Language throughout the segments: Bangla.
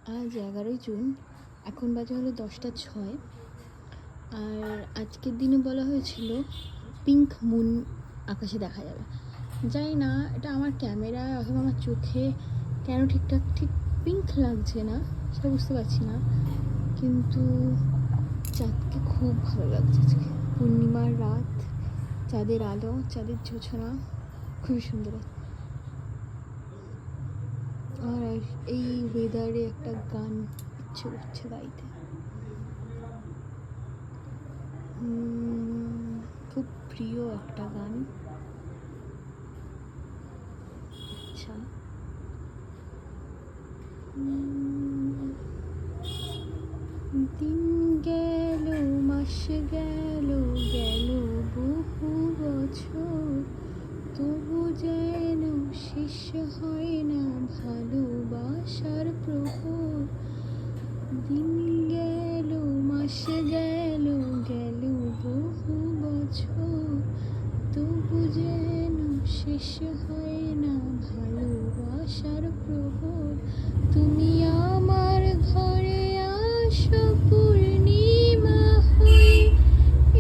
আজ 11ই জুন, এখন বাজে হলো 10টা 6। আর আজকের দিনে বলা হয়েছিল পিঙ্ক মুন আকাশে দেখা যাবে। জানি না এটা আমার ক্যামেরায় অথবা আমার চোখে কেন ঠিক পিঙ্ক লাগছে না, সেটা বুঝতে পারছি না, কিন্তু চাঁদকে খুব ভালো লাগছে আজকে। পূর্ণিমার রাত, চাঁদের আলো, চাঁদের জোছনা খুবই সুন্দর। আর এই ওয়েদারে একটা গান ইচ্ছে করছে গাইতে, খুব প্রিয় একটা গান। আচ্ছা, দিন গেল, মাস গেল, গেল বহু বছর, তবু যেন শেষ হয় না ভালোবাসার প্রহর। দিন গেল, মাস গেল, গেল বহু বছর, তবু যেন শেষ হয় না ভালোবাসার প্রহর। তুমি আমার ঘরে আসো পূর্ণিমা হয়ে,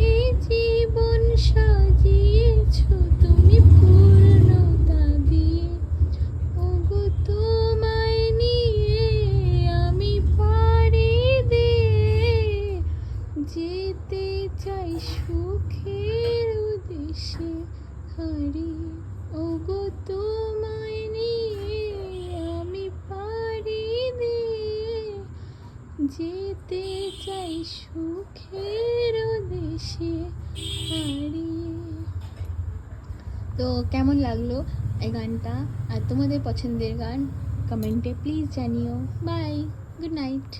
এই জীবন সাজিয়েছ তুমি পূর্ণতা দিয়ে। ওগো তোমায় নিয়ে আমি পাড়ি দিয়ে যেতে চাই সুখের দেশে হারিয়ে। ওগো তোমায় নিয়ে আমি পাড়ি দিয়ে যেতে চাই সুখের দেশে হারিয়ে। তো কেমন লাগলো এই গানটা? আর তোমাদের পছন্দের গান কমেন্টে প্লিজ জানিও। Bye, good night.